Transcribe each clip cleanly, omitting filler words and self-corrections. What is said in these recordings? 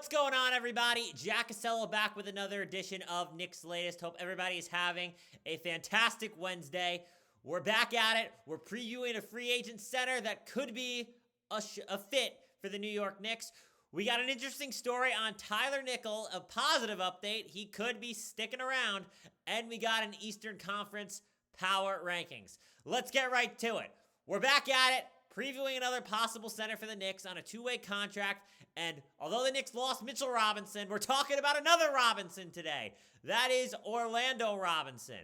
What's going on, everybody? Jack Acello back with another edition of Knicks Latest. Hope everybody is having a fantastic Wednesday. We're back at it. We're previewing a free agent center that could be a fit for the New York Knicks. We got an interesting story on Tyler Nickel, a positive update. He could be sticking around. And we got an Eastern Conference power rankings. Let's get right to it. We're back at it, previewing another possible center for the Knicks on a two-way contract. And although the Knicks lost Mitchell Robinson, we're talking about another Robinson today. That is Orlando Robinson.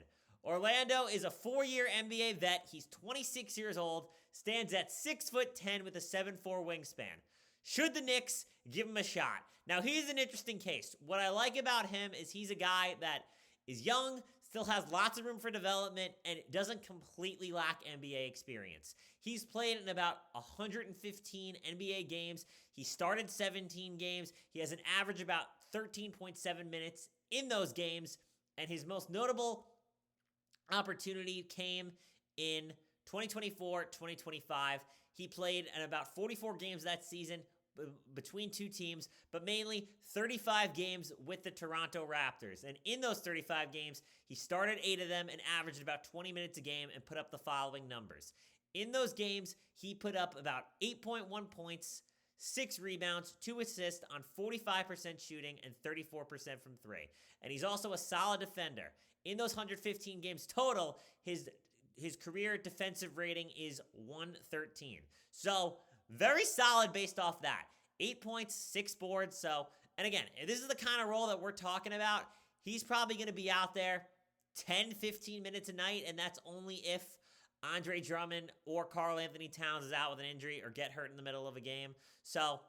Orlando is a 4-year NBA vet. He's 26 years old, stands at 6'10" with a 7'4" wingspan. Should the Knicks give him a shot? Now, he's an interesting case. What I like about him is he's a guy that is young, still has lots of room for development, and doesn't completely lack NBA experience. He's played in about 115 NBA games. He started 17 games. He has an average about 13.7 minutes in those games, and his most notable opportunity came in 2024-2025. He played in about 44 games that season between two teams, but mainly 35 games with the Toronto Raptors. And in those 35 games, he started 8 of them and averaged about 20 minutes a game and put up the following numbers. In those games, he put up about 8.1 points, 6 rebounds, 2 assists on 45% shooting and 34% from 3. And he's also a solid defender. In those 115 games total, his career defensive rating is 113. So, very solid based off that. 8 points, 6 boards. So, and again, if this is the kind of role that we're talking about, he's probably going to be out there 10, 15 minutes a night, and that's only if Andre Drummond or Karl Anthony Towns is out with an injury or get hurt in the middle of a game. So,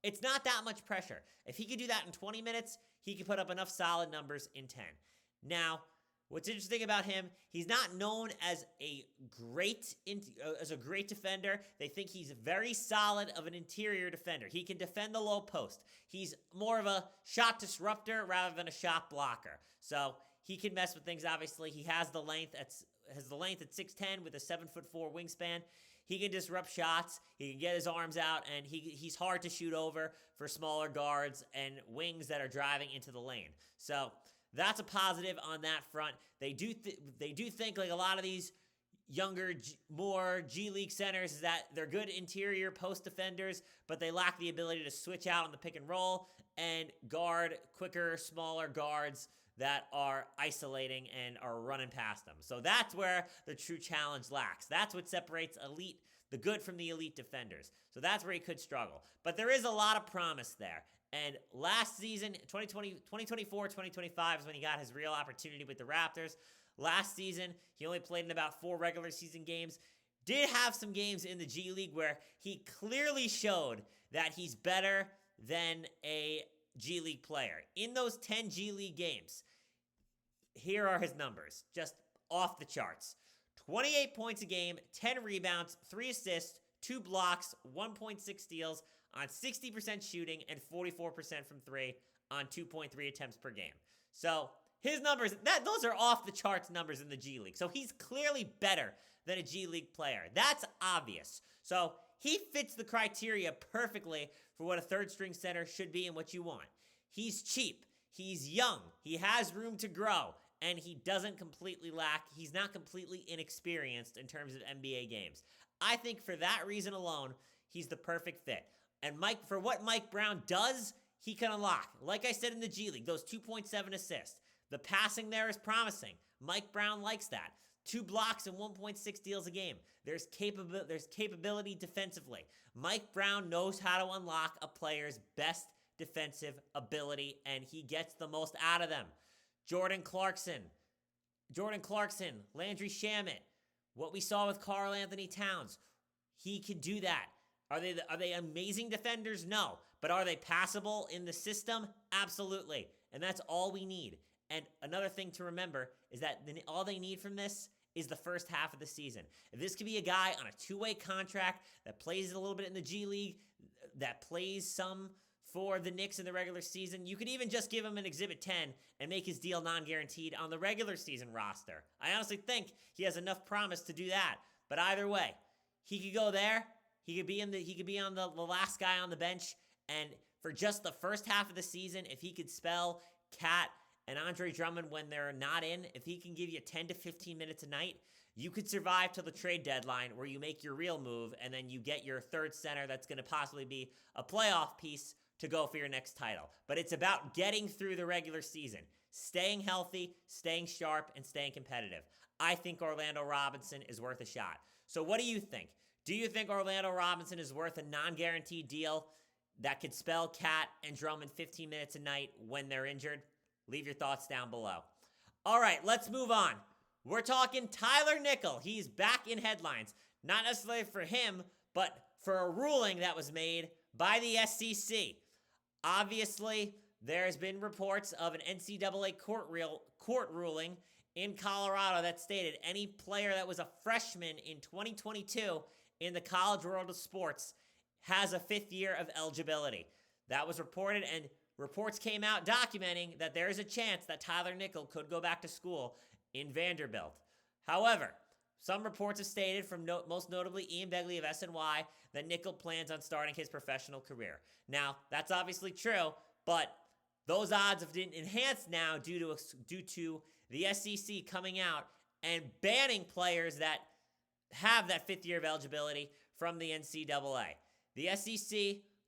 it's not that much pressure. If he could do that in 20 minutes, he could put up enough solid numbers in 10. Now, what's interesting about him, he's not known as a great defender. They think he's very solid of an interior defender. He can defend the low post. He's more of a shot disruptor rather than a shot blocker. So he can mess with things, obviously. He has the length at 6'10" with a 7'4" wingspan. He can disrupt shots. He can get his arms out, and he's hard to shoot over for smaller guards and wings that are driving into the lane. So that's a positive on that front. They do think, like a lot of these younger, more G League centers, is that they're good interior post defenders, but they lack the ability to switch out on the pick and roll and guard quicker, smaller guards that are isolating and are running past them. So that's where the true challenge lacks. That's what separates the good from the elite defenders. So that's where he could struggle. But there is a lot of promise there. And last season, 2024-2025 is when he got his real opportunity with the Raptors. Last season, he only played in about 4 regular season games. Did have some games in the G League where he clearly showed that he's better than a G League player. In those 10 G League games, here are his numbers, just off the charts. 28 points a game, 10 rebounds, 3 assists, 2 blocks, 1.6 steals on 60% shooting and 44% from 3 on 2.3 attempts per game. So his numbers, those are off the charts numbers in the G League. So he's clearly better than a G League player. That's obvious. So he fits the criteria perfectly for what a third string center should be and what you want. He's cheap. He's young. He has room to grow. And he doesn't completely lack. He's not completely inexperienced in terms of NBA games. I think for that reason alone, he's the perfect fit. And for what Mike Brown does, he can unlock. Like I said in the G League, those 2.7 assists. The passing there is promising. Mike Brown likes that. 2 blocks and 1.6 steals a game. There's capability defensively. Mike Brown knows how to unlock a player's best defensive ability, and he gets the most out of them. Jordan Clarkson, Landry Shamet, what we saw with Karl Anthony Towns, he can do that. Are they amazing defenders? No. But are they passable in the system? Absolutely. And that's all we need. And another thing to remember is that all they need from this is the first half of the season. If this could be a guy on a 2-way contract that plays a little bit in the G League, that plays some for the Knicks in the regular season, you could even just give him an Exhibit 10 and make his deal non-guaranteed on the regular season roster. I honestly think he has enough promise to do that. But either way, he could go there. He could be on the last guy on the bench, and for just the first half of the season, if he could spell Cat and Andre Drummond when they're not in, if he can give you 10 to 15 minutes a night, you could survive till the trade deadline where you make your real move and then you get your third center that's going to possibly be a playoff piece to go for your next title. But it's about getting through the regular season, staying healthy, staying sharp, and staying competitive. I think Orlando Robinson is worth a shot. So what do you think? Do you think Orlando Robinson is worth a non-guaranteed deal that could spell Cat and Drummond 15 minutes a night when they're injured? Leave your thoughts down below. All right, let's move on. We're talking Tyler Nickel. He's back in headlines. Not necessarily for him, but for a ruling that was made by the SEC. Obviously, there's been reports of an NCAA court ruling in Colorado that stated any player that was a freshman in 2022 in the college world of sports has a fifth year of eligibility. That was reported, and reports came out documenting that there is a chance that Tyler Nickel could go back to school in Vanderbilt. However, some reports have stated, from most notably Ian Begley of SNY, that Nickel plans on starting his professional career. Now, that's obviously true, but those odds have been enhanced now due to the SEC coming out and banning players that have that fifth year of eligibility from the NCAA. The SEC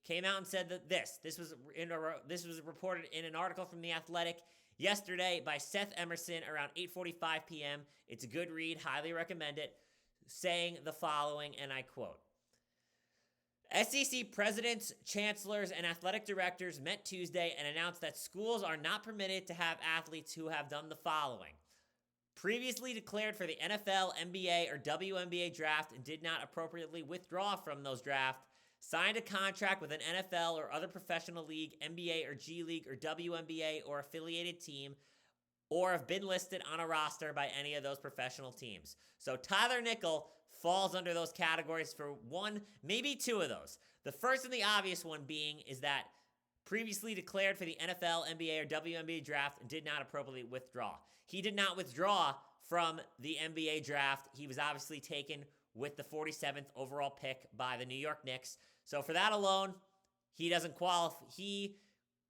came out and said that this was reported in an article from The Athletic yesterday by Seth Emerson around 8:45 p.m. It's a good read, highly recommend it, saying the following, and I quote, SEC presidents, chancellors, and athletic directors met Tuesday and announced that schools are not permitted to have athletes who have done the following: previously declared for the NFL, NBA, or WNBA draft and did not appropriately withdraw from those drafts, signed a contract with an NFL or other professional league, NBA or G League or WNBA or affiliated team, or have been listed on a roster by any of those professional teams. So Tyler Nickel falls under those categories for one, maybe two of those. The first and the obvious one being is that previously declared for the NFL, NBA, or WNBA draft and did not appropriately withdraw. He did not withdraw from the NBA draft. He was obviously taken with the 47th overall pick by the New York Knicks. So for that alone, he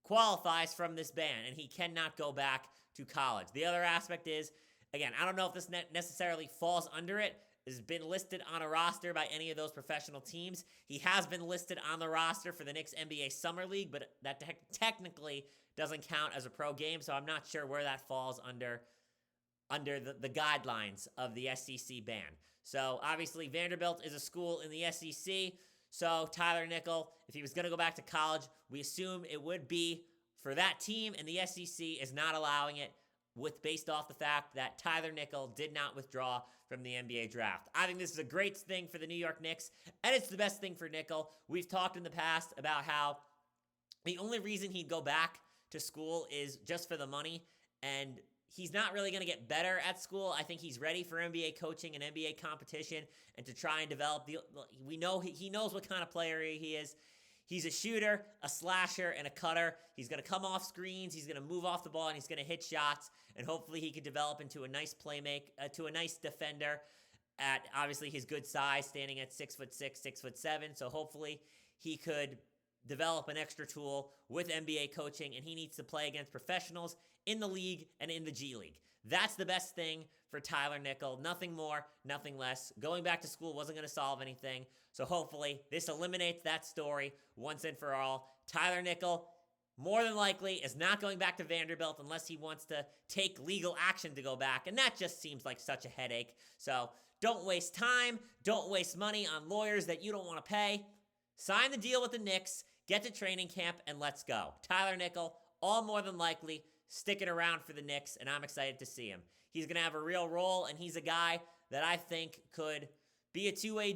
qualifies from this ban, and he cannot go back to college. The other aspect is, again, I don't know if this necessarily falls under it, has been listed on a roster by any of those professional teams. He has been listed on the roster for the Knicks NBA Summer League, but that technically doesn't count as a pro game, so I'm not sure where that falls under the guidelines of the SEC ban. So obviously Vanderbilt is a school in the SEC, so Tyler Nickel, if he was going to go back to college, we assume it would be for that team, and the SEC is not allowing it based off the fact that Tyler Nickel did not withdraw from the NBA draft. I think this is a great thing for the New York Knicks, and it's the best thing for Nickel. We've talked in the past about how the only reason he'd go back to school is just for the money, and he's not really going to get better at school. I think he's ready for NBA coaching and NBA competition and to try and develop we know he knows what kind of player he is. He's a shooter, a slasher, and a cutter. He's going to come off screens, he's going to move off the ball, and he's going to hit shots, and hopefully he can develop into a nice to a nice defender at obviously his good size, standing at 6'6", 6'7". So hopefully he could develop an extra tool with NBA coaching, and he needs to play against professionals in the league and in the G League. That's the best thing for Tyler Nickel. Nothing more, nothing less. Going back to school wasn't going to solve anything. So hopefully this eliminates that story once and for all. Tyler Nickel, more than likely, is not going back to Vanderbilt unless he wants to take legal action to go back. And that just seems like such a headache. So don't waste time. Don't waste money on lawyers that you don't want to pay. Sign the deal with the Knicks. Get to training camp and let's go. Tyler Nickel, all more than likely, sticking around for the Knicks, and I'm excited to see him. He's going to have a real role, and he's a guy that I think could be a two-way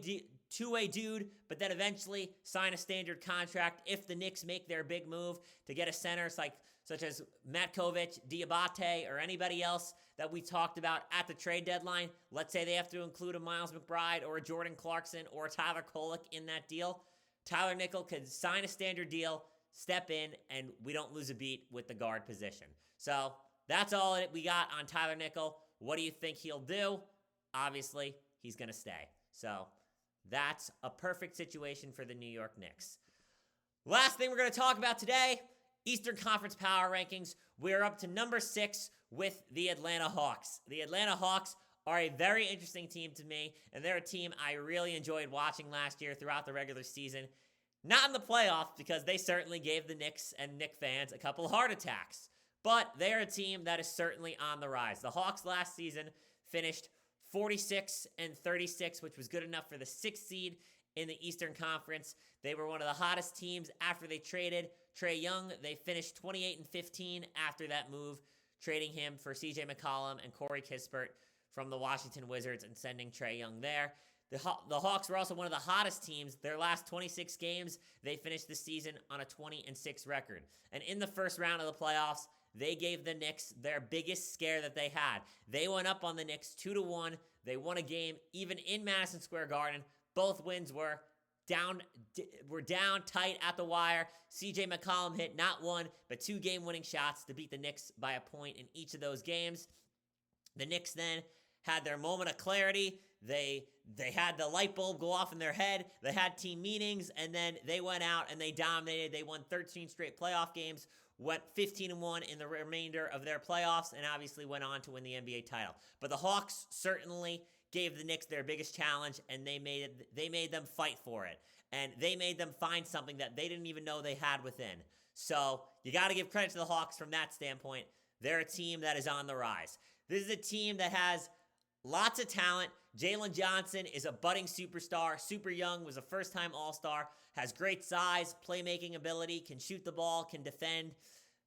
dude, but then eventually sign a standard contract if the Knicks make their big move to get a center such as Matkovic, Diabate, or anybody else that we talked about at the trade deadline. Let's say they have to include a Miles McBride or a Jordan Clarkson or a Tyler Kolek in that deal. Tyler Nickel could sign a standard deal, step in, and we don't lose a beat with the guard position. So that's all we got on Tyler Nickel. What do you think he'll do? Obviously, he's going to stay. So that's a perfect situation for the New York Knicks. Last thing we're going to talk about today, Eastern Conference Power Rankings. We're up to number 6 with the Atlanta Hawks. The Atlanta Hawks are a very interesting team to me, and they're a team I really enjoyed watching last year throughout the regular season. Not in the playoffs, because they certainly gave the Knicks and Knicks fans a couple of heart attacks. But they're a team that is certainly on the rise. The Hawks last season finished 46-36, which was good enough for the 6th seed in the Eastern Conference. They were one of the hottest teams after they traded Trae Young. They finished 28-15 after that move, trading him for CJ McCollum and Corey Kispert from the Washington Wizards and sending Trae Young there. The Hawks were also one of the hottest teams. Their last 26 games, they finished the season on a 20-6 record. And in the first round of the playoffs, they gave the Knicks their biggest scare that they had. They went up on the Knicks 2-1. They won a game even in Madison Square Garden. Both wins were down tight at the wire. CJ McCollum hit not one, but 2 game-winning shots to beat the Knicks by a point in each of those games. The Knicks then had their moment of clarity. They had the light bulb go off in their head. They had team meetings, and then they went out and they dominated. They won 13 straight playoff games, went 15-1 in the remainder of their playoffs, and obviously went on to win the NBA title. But the Hawks certainly gave the Knicks their biggest challenge, and they made them fight for it. And they made them find something that they didn't even know they had within. So you got to give credit to the Hawks from that standpoint. They're a team that is on the rise. This is a team that has lots of talent. Jalen Johnson is a budding superstar, super young, was a first-time All-Star, has great size, playmaking ability, can shoot the ball, can defend.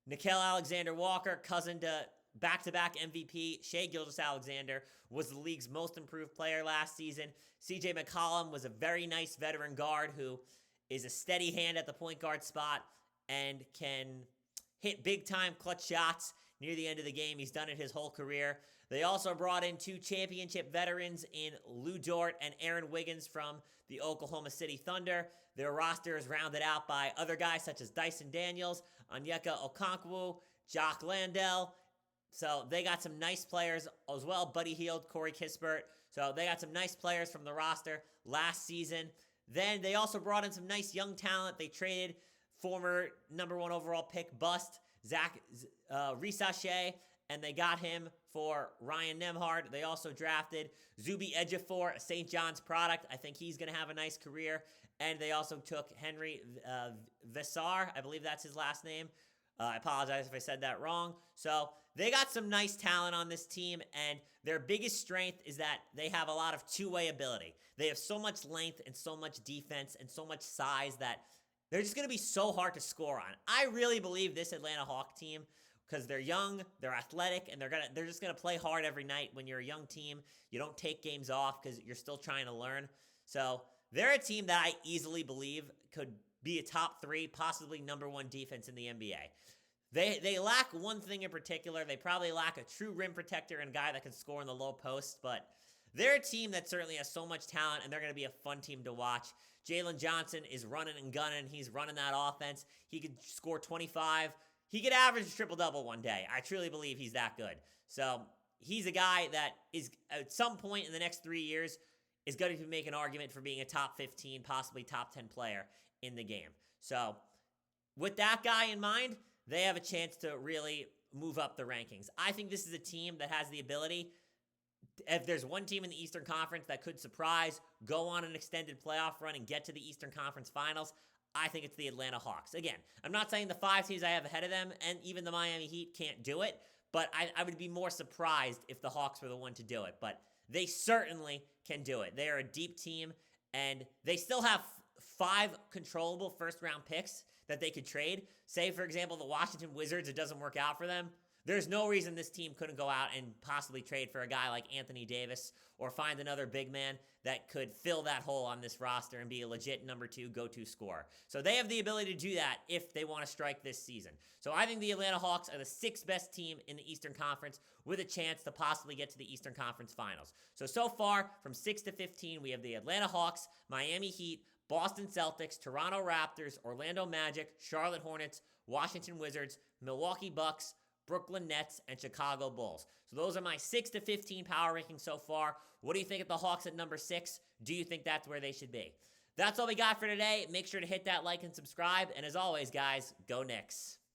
Nickeil Alexander-Walker, cousin to back-to-back MVP Shai Gilgeous-Alexander, was the league's most improved player last season. CJ McCollum was a very nice veteran guard who is a steady hand at the point guard spot and can hit big-time clutch shots near the end of the game. He's done it his whole career. They also brought in 2 championship veterans in Lou Dort and Aaron Wiggins from the Oklahoma City Thunder. Their roster is rounded out by other guys such as Dyson Daniels, Onyeka Okonkwo, Jock Landale. So they got some nice players as well. Buddy Hield, Corey Kispert. So they got some nice players from the roster last season. Then they also brought in some nice young talent. They traded former number 1 overall pick bust Zach Risache, and they got him for Ryan Nembhard. They also drafted Zuby Ejiofor, a St. John's product. I think he's going to have a nice career. And they also took Henry Vesar. I believe that's his last name. I apologize if I said that wrong. So they got some nice talent on this team, and their biggest strength is that they have a lot of two-way ability. They have so much length and so much defense and so much size that they're just going to be so hard to score on. I really believe this Atlanta Hawk team, because they're young, they're athletic, and they're just going to play hard every night. When you're a young team, you don't take games off because you're still trying to learn. So they're a team that I easily believe could be a top 3, possibly number 1 defense in the NBA. They lack one thing in particular. They probably lack a true rim protector and a guy that can score in the low post, but they're a team that certainly has so much talent, and they're going to be a fun team to watch. Jalen Johnson is running and gunning. He's running that offense. He could score 25. He could average a triple-double one day. I truly believe he's that good. So he's a guy that is, at some point in the next 3 years, is going to make an argument for being a top 15, possibly top 10 player in the game. So with that guy in mind, they have a chance to really move up the rankings. I think this is a team that has the ability, if there's one team in the Eastern Conference that could surprise, go on an extended playoff run and get to the Eastern Conference Finals, I think it's the Atlanta Hawks. Again, I'm not saying the 5 teams I have ahead of them and even the Miami Heat can't do it, but I would be more surprised if the Hawks were the one to do it. But they certainly can do it. They are a deep team, and they still have 5 controllable first-round picks that they could trade. Say, for example, the Washington Wizards, it doesn't work out for them. There's no reason this team couldn't go out and possibly trade for a guy like Anthony Davis or find another big man that could fill that hole on this roster and be a legit number 2 go-to scorer. So they have the ability to do that if they want to strike this season. So I think the Atlanta Hawks are the 6th best team in the Eastern Conference with a chance to possibly get to the Eastern Conference Finals. So far, from 6 to 15, we have the Atlanta Hawks, Miami Heat, Boston Celtics, Toronto Raptors, Orlando Magic, Charlotte Hornets, Washington Wizards, Milwaukee Bucks, Brooklyn Nets, and Chicago Bulls. So those are my 6 to 15 power rankings so far. What do you think of the Hawks at number 6? Do you think that's where they should be? That's all we got for today. Make sure to hit that like and subscribe. And as always, guys, go Knicks.